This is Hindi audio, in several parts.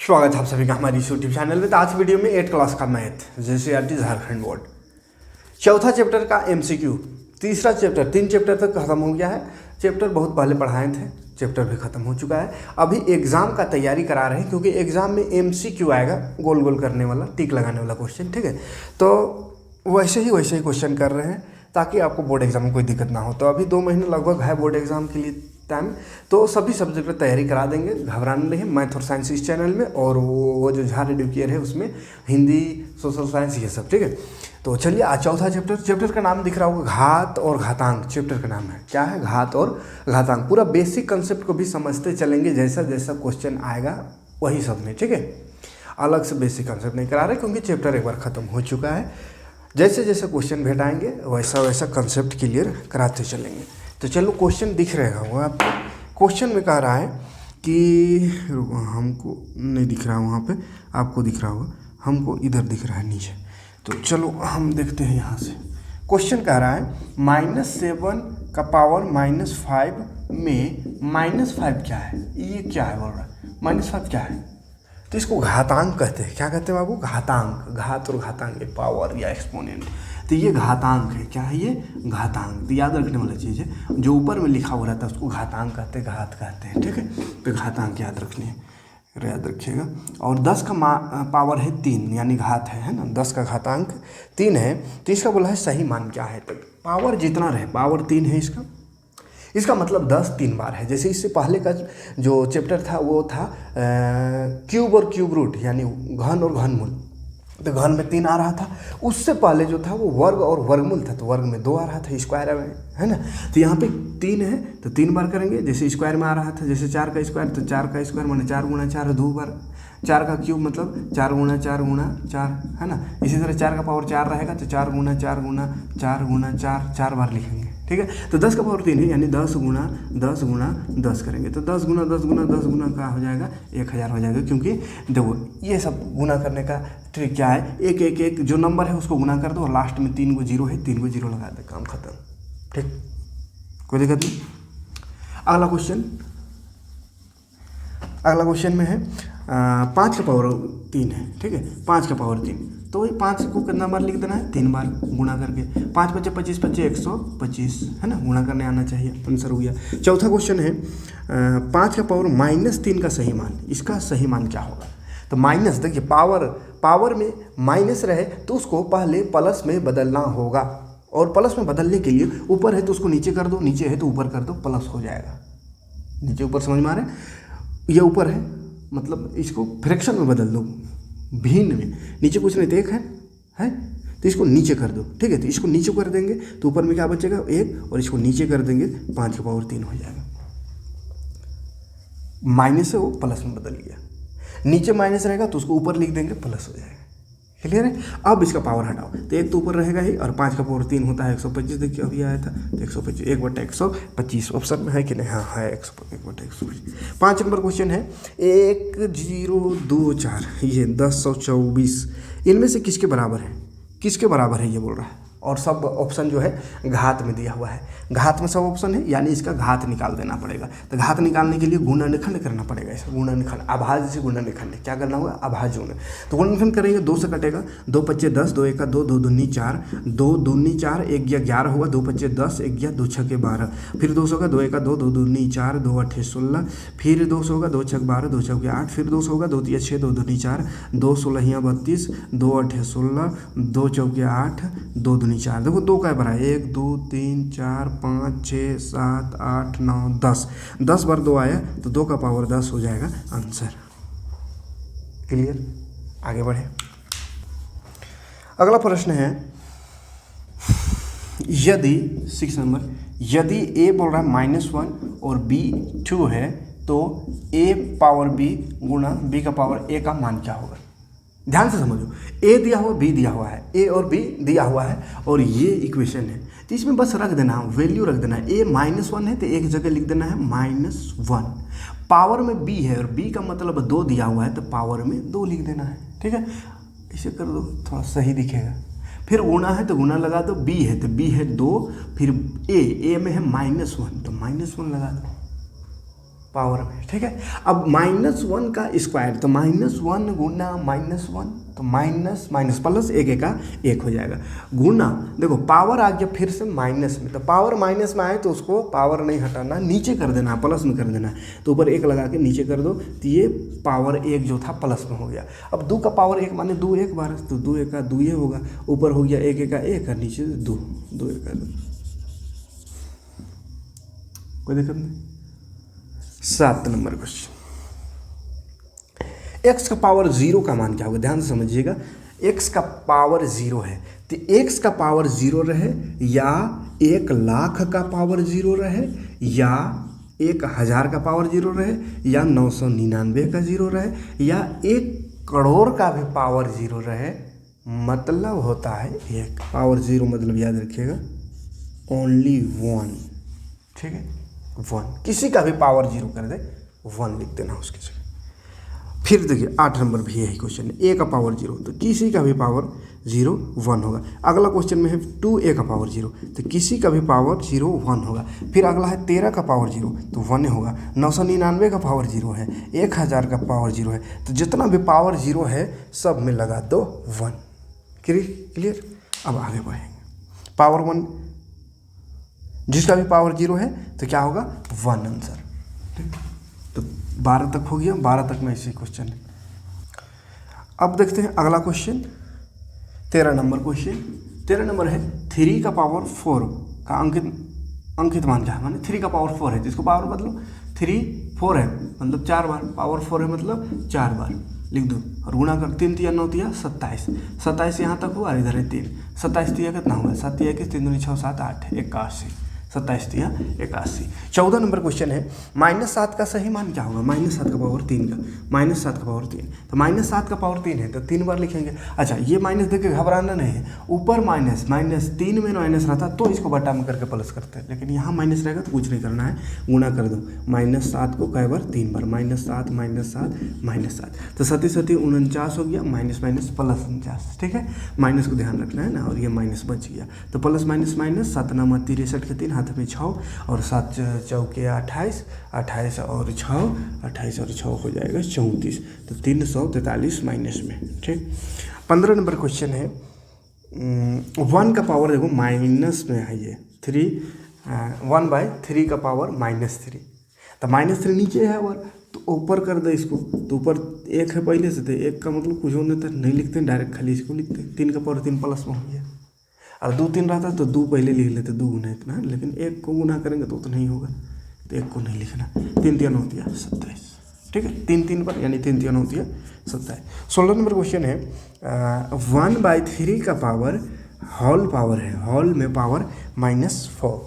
स्वागत है आप सभी का हमारी इस यूट्यूब चैनल में। तो आज वीडियो में 8 क्लास का मैथ जेसीईआरटी झारखंड बोर्ड चौथा चैप्टर का एमसीक्यू, तीसरा चैप्टर 3 चैप्टर तक खत्म हो गया है। चैप्टर बहुत पहले पढ़ाए थे, चैप्टर भी खत्म हो चुका है। अभी एग्जाम का तैयारी करा रहे हैं क्योंकि एग्जाम में एमसीक्यू आएगा, गोल गोल करने वाला, टिक लगाने वाला क्वेश्चन। ठीक है, तो वैसे ही क्वेश्चन कर रहे हैं ताकि आपको बोर्ड एग्जाम में कोई दिक्कत ना हो। तो अभी 2 महीने लगभग है बोर्ड एग्जाम के लिए टाइम, तो सभी सब्जेक्ट पर तैयारी करा देंगे, घबराना नहीं है। मैथ और साइंस इस चैनल में, और वो जो झार एडुकेयर है उसमें हिंदी, सोशल साइंस, ये सब। ठीक है, तो चलिए आज चौथा चैप्टर का नाम दिख रहा होगा, घात और घातांक। चैप्टर का नाम है क्या है, घात और घातांक। पूरा बेसिक कंसेप्ट को भी समझते चलेंगे, जैसा जैसा क्वेश्चन आएगा वही सब में। ठीक है, अलग से बेसिक कंसेप्ट नहीं करा रहे क्योंकि चैप्टर एक बार ख़त्म हो चुका है। जैसे जैसे क्वेश्चन भेटाएंगे वैसा वैसा कंसेप्ट क्लियर कराते चलेंगे। तो चलो क्वेश्चन दिख रहा होगा आपको। क्वेश्चन में कह रहा है कि हमको नहीं दिख रहा वहाँ पे, आपको दिख रहा होगा, हमको इधर दिख रहा है नीचे। तो चलो हम देखते हैं यहाँ से। क्वेश्चन कह रहा है -7 का पावर -5 में -5 क्या है, ये क्या है बोल रहा है, -5 क्या है। तो इसको घातांक कहते हैं। क्या कहते हैं बाबू, घातांक। घात और घातांक, पावर या एक्सपोनेंट। तो ये घातांक है। क्या है ये, घातांक। तो याद रखने वाली चीज़ है, जो ऊपर में लिखा हुआ रहता है उसको घातांक कहते हैं, घात कहते हैं। ठीक है, तो घातांक याद रखिएगा। और 10 का पावर है 3, यानी घात है ना। 10 का घातांक 3 है। तो इसका बोला है सही मान क्या है। तो पावर जितना रहे, पावर 3 है इसका मतलब 10 3 बार है। जैसे इससे पहले का जो चैप्टर था वो था क्यूब और क्यूब रूट, यानी घन और घनमूल। तो घन में 3 आ रहा था। उससे पहले जो था वो वर्ग और वर्गमूल था, तो वर्ग में 2 आ रहा था, स्क्वायर में, है ना। तो यहाँ पे 3 है तो 3 बार करेंगे। जैसे स्क्वायर में आ रहा था, जैसे 4 का स्क्वायर, तो 4 का स्क्वायर माने 4 गुणा 4 2 बार। 4 का क्यूब मतलब 4 गुणा 4 गुणा 4, है ना। इसी तरह 4 का पावर 4 रहेगा तो 4 गुणा 4 गुणा 4 गुणा 4, 4 बार लिखेंगे। ठीक है, तो 10 का पावर 3 है, यानी 10 गुणा 10 गुणा 10 करेंगे तो 10 गुणा 10 गुणा 10 गुणा का हो जाएगा 1000 हो जाएगा। क्योंकि देखो ये सब गुणा करने का ट्रिक क्या है, एक जो नंबर है उसको गुणा कर दो और लास्ट में 3 को 0 है, 3 को 0 लगा दे, काम खत्म। ठीक, कोई दिक्कत नहीं। अगला क्वेश्चन में है 5 का पावर 3 है। ठीक है, 5 का पावर 3, तो वही 5 को कितना बार लिख देना है, 3 बार गुणा करके। 5 × 25 = 125, है ना, गुणा करने आना चाहिए, आंसर हो गया। चौथा क्वेश्चन है 5 का पावर -3 का सही मान। इसका सही मान क्या होगा। तो माइनस, देखिए पावर में माइनस रहे तो उसको पहले प्लस में बदलना होगा, और प्लस में बदलने के लिए ऊपर है तो उसको नीचे कर दो, नीचे है तो ऊपर कर दो, प्लस हो जाएगा। नीचे ऊपर समझ में आ रहा है, ये ऊपर है मतलब इसको फ्रैक्शन में बदल दो, भिन्न में। नीचे कुछ नहीं तो 1 है तो इसको नीचे कर दो। ठीक है, तो इसको नीचे कर देंगे तो ऊपर में क्या बचेगा 1, और इसको नीचे कर देंगे 5 का पावर 3 हो जाएगा। माइनस से वो प्लस में बदल गया, नीचे माइनस रहेगा तो उसको ऊपर लिख देंगे, प्लस हो जाएगा। क्लियर है। अब इसका पावर हटाओ तो 1 तो ऊपर रहेगा ही, और 5 का पावर 3 होता है 125। देखिए अभी आया था तो 125, 1/125 ऑप्शन में है कि नहीं, हाँ है 1/125। 5 नंबर क्वेश्चन है 1024, ये 1024 इनमें से किसके बराबर है ये बोल रहा है। और सब ऑप्शन जो है घात में दिया हुआ है, घात में सब ऑप्शन है, यानी इसका घात निकाल देना पड़ेगा। तो घात निकालने के लिए गुणनखंड करना पड़ेगा। इसका गुणनखंड, अभाज्य से गुणनखंड क्या करना होगा, अभाज्य गुण। तो गुणनखंड करेंगे, 2 से कटेगा, 2 × 5 = 10, 2 × 1 = 2, 2 दूनी 4, 2 दूनी 4, 1 × 11 होगा, 2 × 5 = 10, 1 × 2 = 6 = 12, फिर 2 होगा, 2 × 1 = 2, 2 दूनी 4, 2 × 8 = 16, फिर 2 होगा, 2 × 6 = 12, 2 × 4 = 8, फिर 2 होगा, 2 × 3 = 6, 2 दूनी 4, 2 × 16 = 32, 2 × 8 = 16, 2 × 4 = 8, 2 दूनी 4। देखो 2 का बड़ा है, 1 2 3 4 5 6 7 8 9 10, 10 बार 2 आया तो 2 का पावर 10 हो जाएगा आंसर। क्लियर, आगे बढ़े। अगला प्रश्न है यदि 6 नंबर, यदि a बोल रहा है -1 और b 2 है तो a पावर b गुणा b का पावर a का मान क्या होगा। ध्यान से समझो, a दिया हुआ, b दिया हुआ है, a और b दिया हुआ है, और ये इक्वेशन है। तो इसमें बस रख देना, वैल्यू रख देना है। a -1 है तो एक जगह लिख देना है -1। पावर में b है और b का मतलब 2 दिया हुआ है तो पावर में 2 लिख देना है। ठीक है, इसे कर दो, थोड़ा सही दिखेगा। फिर गुणा है तो गुणा लगा दो, b है तो b है 2, फिर a में है -1 तो -1 लगा दो। पावर में, ठीक है। अब -1 का स्क्वायर, तो -1 गुना -1, तो माइनस माइनस प्लस, एक एक का एक हो जाएगा, गुना देखो पावर आ गया फिर से माइनस में, तो पावर माइनस में आए तो उसको पावर नहीं हटाना, नीचे कर देना है, प्लस में कर देना है, तो ऊपर एक लगा के नीचे कर दो, तो ये पावर 1 जो था प्लस में हो गया। अब 2 का पावर 1 माने 2 एक बार, तो 2 एक का 2 ये होगा, ऊपर हो गया 1 एक का 1 और नीचे 2, 2 एक का 2, कोई दिक्कत नहीं। 7 नंबर क्वेश्चन, x का पावर 0 का मान क्या होगा, ध्यान से समझिएगा। x का पावर 0 है, तो x का पावर 0 रहे या 1,00,000 का पावर 0 रहे या 1,000 का पावर 0 रहे या 999 का 0 रहे या 1 करोड़ का भी पावर 0 रहे, मतलब होता है 1 पावर 0, मतलब याद रखिएगा ओनली 1, ठीक है 1, किसी का भी पावर 0 कर दे 1 लिख देना उसकी जगह। फिर देखिए 8 नंबर भी यही क्वेश्चन है, a का पावर 0, तो किसी का भी पावर 0 1 होगा। अगला क्वेश्चन में है 2a का पावर 0, तो किसी का भी पावर 0 1 होगा। फिर अगला है 13 का पावर 0, तो 1 होगा। 999 का पावर 0 है, 1000 का पावर 0 है, तो जितना भी पावर 0 है सब में लगा दो 1। क्लियर। अब आगे बढ़ेंगे, पावर 1 जिसका भी पावर 0 है तो क्या होगा 1 आंसर, ठीक। तो 12 तक हो गया, 12 तक में ऐसे क्वेश्चन है। अब देखते हैं अगला क्वेश्चन, 13 नंबर क्वेश्चन। 13 नंबर है 3 का पावर 4 का अंकित मान क्या है, माने 3 का पावर 4 है, तो इसको पावर मतलब 3 4 है मतलब 4 बार, पावर 4 है मतलब 4 बार लिख दो और गुणा कर, 3 तिया 9 तिया 27, 27 यहाँ तक हुआ, इधर है 3, 27 तिया कितना हुआ 7 तिया 21, 3 दूनी 6 7 8 81, 27 तिया 81। 14 नंबर क्वेश्चन है -7 का सही मान क्या होगा, -7 का पावर 3 का, -7 का पावर 3, तो -7 का पावर 3 है तो 3 बार लिखेंगे। अच्छा ये माइनस देख के घबराना नहीं है, ऊपर माइनस 3 में माइनस रहता तो इसको बटा में करके प्लस करते हैं, लेकिन यहाँ माइनस रहेगा तो कुछ नहीं करना है, गुणा कर दो। -7 को कई बार 3 बार, -7 -7, तो 7 7 49 हो गया, माइनस माइनस प्लस 49, ठीक है, माइनस को ध्यान रखना है ना, और ये माइनस बच गया, तो प्लस माइनस माइनस, 7 9 63 के 3 हाथ में 6 और 7 चौके 28, 28 और 6, 28 और 6 हो जाएगा 34, तो 343 माइनस में, ठीक। 15 नंबर क्वेश्चन है 1 का पावर देखो माइनस में है, ये 1/3 का पावर -3, तो -3 नीचे है और तो ऊपर कर दे इसको, तो ऊपर 1 है पहले से, तो 1 का मतलब कुछ होने तक नहीं लिखते हैं, डायरेक्ट खाली इसको लिखते हैं। 3 का पावर 3 प्लस में हो गया, और 2 3 रहता तो 2 पहले लिख लेते, 2 गुना इतना, लेकिन 1 को गुना करेंगे तो नहीं होगा, तो 1 को नहीं लिखना। 3 3 9 27, ठीक है, 3 3 पर यानी 3 3 9 27। 16 नंबर क्वेश्चन है 1/3 का पावर होल पावर है, होल में पावर -4,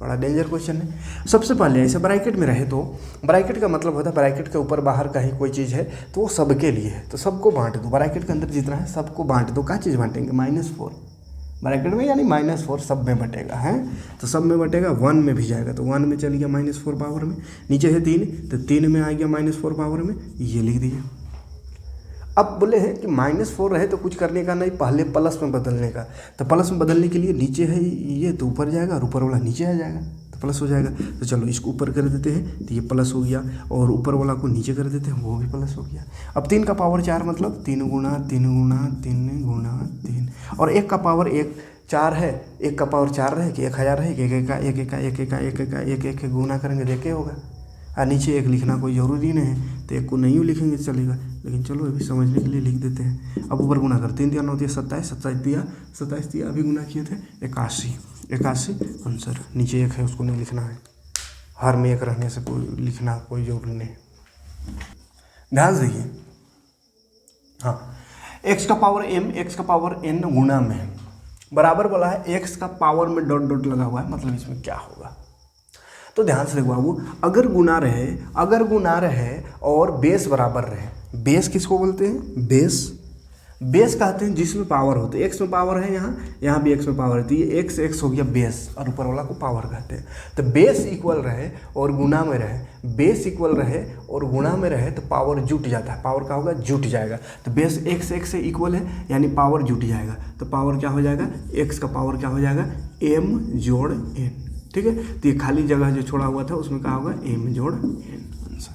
बड़ा डेंजर क्वेश्चन है। सबसे पहले ऐसे ब्रैकेट में रहे तो ब्रैकेट का मतलब होता है ब्रैकेट के ऊपर बाहर कहीं कोई चीज़ है तो वो सबके लिए है, तो सबको बांट दो, ब्रैकेट के अंदर जितना है सबको बांट दो। क्या चीज़ बांटेंगे, -4 ब्रैकेट में, यानी -4 सब में बटेगा, है तो सब में बटेगा, 1 में भी जाएगा, तो 1 में चल गया -4 पावर में, नीचे है 3 तो 3 में आ गया -4 पावर में, ये लिख दिया। अब बोले हैं कि -4 रहे तो कुछ करने का नहीं, पहले प्लस में बदलने का, तो प्लस में बदलने के लिए नीचे है ये तो ऊपर जाएगा और ऊपर वाला नीचे आ जाएगा तो प्लस हो जाएगा। तो चलो इसको ऊपर कर देते हैं तो ये प्लस हो गया, और ऊपर वाला को नीचे कर देते हैं वो भी प्लस हो गया। अब 3 का पावर 4 मतलब 3 गुना 3 गुना 3 गुना 3, और 1 का पावर 4 है, 1 का पावर 4 रहे कि 1000 है कि 1 का 1 का 1 का 1 का 1 गुना करेंगे तो 1 होगा, और नीचे 1 लिखना कोई ज़रूरी नहीं है, तो 1 को नहीं लिखेंगे चलेगा, लेकिन चलो अभी समझने के लिए लिख देते हैं। अब ऊपर गुना कर, 3 3 9 27, 27 दिया अभी गुना किए थे 81 आंसर। नीचे 1 है उसको नहीं लिखना है, हर में 1 रहने से कोई लिखना कोई जरूरी नहीं। ध्यान से देखिए, हाँ x का पावर m x का पावर n गुना में बराबर बोला है, x का पावर में डॉट डॉट लगा हुआ है, मतलब इसमें क्या होगा, तो ध्यान से देखो बाबू, अगर गुना रहे और बेस बराबर रहे, बेस किसको बोलते हैं, बेस कहते हैं जिसमें पावर होते हैं, x में पावर है, यहाँ भी x में पावर है, तो ये x हो गया बेस, और ऊपर वाला को पावर कहते हैं। तो बेस इक्वल रहे और गुना में रहे, बेस इक्वल रहे और गुना में रहे तो पावर जुट जाता है, पावर का होगा जुट जाएगा, तो बेस x से इक्वल है यानी पावर जुट जाएगा, तो पावर क्या हो जाएगा, x का पावर क्या हो जाएगा m जोड़ n, ठीक है। तो ये खाली जगह जो छोड़ा हुआ था उसमें कहा होगा m जोड़ n आंसर।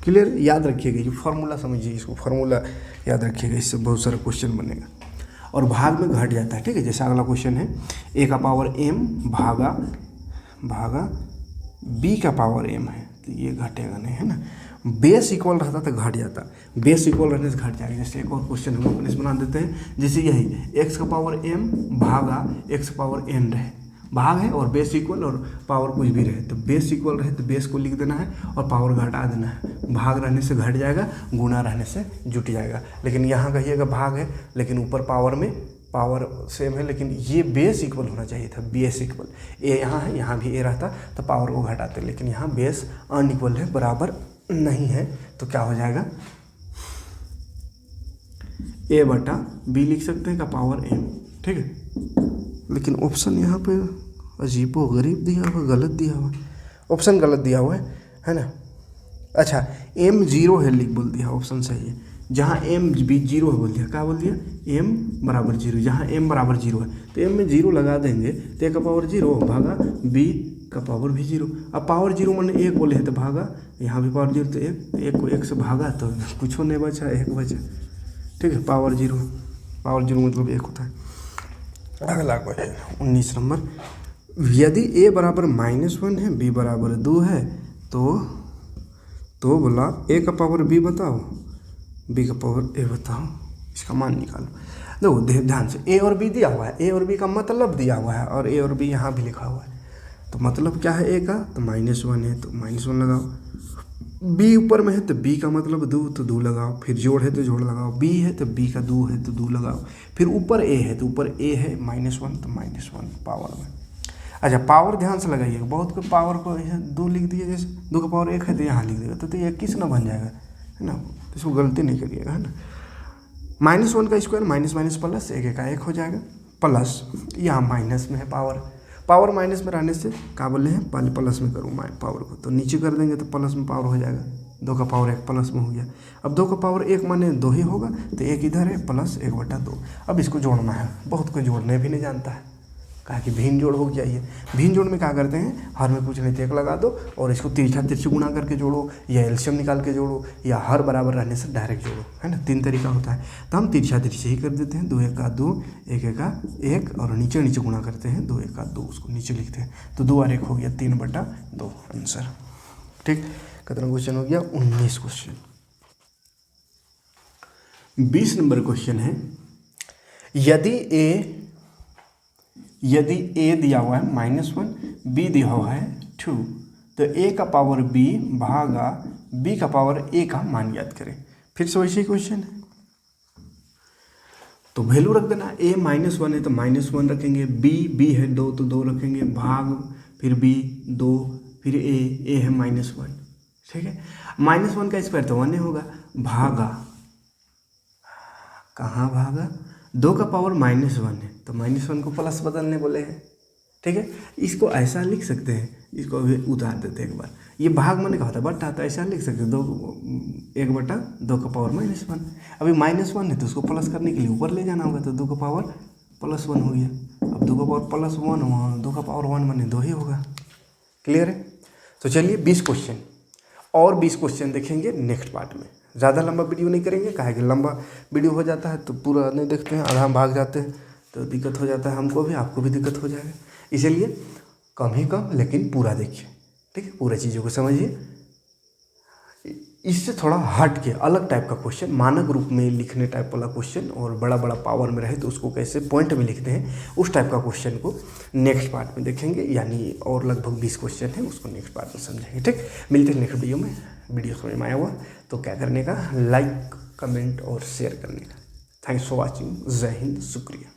क्लियर, याद रखिएगा ये फार्मूला, समझिए इसको, फार्मूला याद रखिएगा, इससे बहुत सारा क्वेश्चन बनेगा। और भाग में घट जाता है, ठीक है। जैसे अगला क्वेश्चन है a का पावर m भागा b का पावर m है, तो ये घटेगा नहीं, है ना। बेस इक्वल रहता तो घट जाता, बेस इक्वल रहने से घट जाएगा। जैसे एक और क्वेश्चन हम अपने से बना देते हैं, जैसे यही x का पावर m भागा x का पावर n रहे, भाग है और बेस इक्वल और पावर कुछ भी रहे, तो बेस इक्वल रहे तो बेस को लिख देना है और पावर घटा देना है। भाग रहने से घट जाएगा, गुणा रहने से जुट जाएगा। लेकिन यहाँ कहिएगा भाग है लेकिन ऊपर पावर में पावर सेम है, लेकिन ये बेस इक्वल होना चाहिए था, बेस इक्वल। ए यहाँ है, यहाँ भी ए रहता तो पावर को घटाते, लेकिन यहाँ बेस अनइक्वल है, बराबर नहीं है, तो क्या हो जाएगा a बटा b लिख सकते हैं का पावर m, ठीक है। लेकिन ऑप्शन यहाँ पे अजीबो गरीब दिया हुआ, गलत दिया हुआ, ऑप्शन गलत दिया हुआ है ना। अच्छा m 0 है लिख बोल दिया, ऑप्शन सही है। जहाँ m भी 0 है बोल दिया, क्या बोल दिया m बराबर 0, जहाँ m बराबर 0 है तो m में 0 लगा देंगे तो a का पावर 0 भागा b का पावर भी 0। अब पावर 0 मैंने 1 बोले है तो भागा, यहाँ भी पावर 0 तो 1 को 1 से भागा तो कुछ नहीं बचा, 1 बचा, ठीक है। पावर 0 मतलब 1 होता है। अगला क्वेश्चन 19 नंबर, यदि a बराबर -1 है, b बराबर 2 है तो बोला a का पावर b बताओ, b का पावर a बताओ, इसका मान निकालो। देखो ध्यान से, a और b दिया हुआ है, a और b का मतलब दिया हुआ है और a और b यहाँ भी लिखा हुआ है, तो मतलब क्या है a का, तो -1 है तो -1 लगाओ। b ऊपर में है तो b का मतलब 2 तो 2 लगाओ, फिर जोड़ है तो जोड़ लगाओ, b है तो b का 2 है तो 2 लगाओ, फिर ऊपर a है तो ऊपर a है -1 तो -1 पावर में। अच्छा पावर ध्यान से लगाइएगा, बहुत को पावर को 2 लिख दिए, जैसे 2 का पावर 1 है तो यहाँ लिख देगा तो ये 21 ना बन जाएगा, है ना। तो इसको गलती नहीं करिएगा, है ना। -1 का स्क्वायर माइनस प्लस 1 का 1 हो जाएगा, प्लस यहाँ माइनस में है पावर माइनस में रहने से क्या बोले हैं, पहले प्लस में करूँ पावर को, तो नीचे कर देंगे तो प्लस में पावर हो जाएगा, 2 का पावर 1 प्लस में हो गया। अब 2 का पावर 1 माने 2 ही होगा तो 1 इधर है प्लस 1 बटा 2। अब इसको जोड़ना है, बहुत कोई जोड़ने भी नहीं जानता है, कहा कि भिन्न जोड़ हो गया। ये भिन्न जोड़ में क्या करते हैं, हर में कुछ नहीं तो 1 लगा दो और इसको तिरछा गुणा करके जोड़ो, या एलसीएम निकाल के जोड़ो, या हर बराबर रहने से डायरेक्ट जोड़ो, है ना। 3 तरीका होता है, तो हम तिरछा ही कर देते हैं, 2 1 का 2, 1 1 का 1 और नीचे गुणा करते हैं, 2 1 का 2 उसको नीचे लिखते हैं, तो 2 और 1 हो गया 3 बटा 2 आंसर, ठीक। कितना क्वेश्चन हो गया, 19 क्वेश्चन। 20 नंबर क्वेश्चन है, यदि a दिया हुआ है -1, b दिया हुआ है 2, तो a का पावर b भागा b का पावर a का मान याद करें। फिर से वैसे ही क्वेश्चन है, तो वैल्यू रख देना, a -1 है तो -1 रखेंगे, b है 2 तो 2 रखेंगे, भाग फिर b 2 फिर a है -1, ठीक है। -1 का स्क्वायर तो 1 ही होगा, भागा कहाँ भागा, 2 का पावर -1 है तो -1 को प्लस बदलने बोले हैं, ठीक है। इसको ऐसा लिख सकते हैं, इसको अभी उतार देते हैं एक बार, ये भाग मैंने कहा था बटा, तो ऐसा लिख सकते हैं 1 बटा 2 का पावर -1। अभी -1 है तो उसको प्लस करने के लिए ऊपर ले जाना होगा, तो 2 का पावर +1 हो गया। अब 2 का पावर +1, 2 का पावर 1 माने 2 ही होगा, क्लियर है। तो चलिए 20 क्वेश्चन और 20 क्वेश्चन देखेंगे नेक्स्ट पार्ट में। ज़्यादा लंबा वीडियो नहीं करेंगे, काहे कि लंबा वीडियो हो जाता है तो पूरा नहीं देखते हैं, आधा हम भाग जाते हैं तो दिक्कत हो जाता है, हमको भी आपको भी दिक्कत हो जाएगा। इसीलिए कम ही कम लेकिन पूरा देखिए, ठीक है, पूरे चीज़ों को समझिए। इससे थोड़ा हट के अलग टाइप का क्वेश्चन, मानक रूप में लिखने टाइप वाला क्वेश्चन और बड़ा बड़ा पावर में रहे तो उसको कैसे पॉइंट में लिखते हैं, उस टाइप का क्वेश्चन को नेक्स्ट पार्ट में देखेंगे। यानी और लगभग 20 क्वेश्चन है, उसको नेक्स्ट पार्ट में समझेंगे, ठीक। मिलते हैं नेक्स्ट वीडियो में। वीडियो समझ में आया हुआ तो क्या करने का, लाइक कमेंट और शेयर करने का। थैंक्स फॉर वॉचिंग, जय हिंद, शुक्रिया।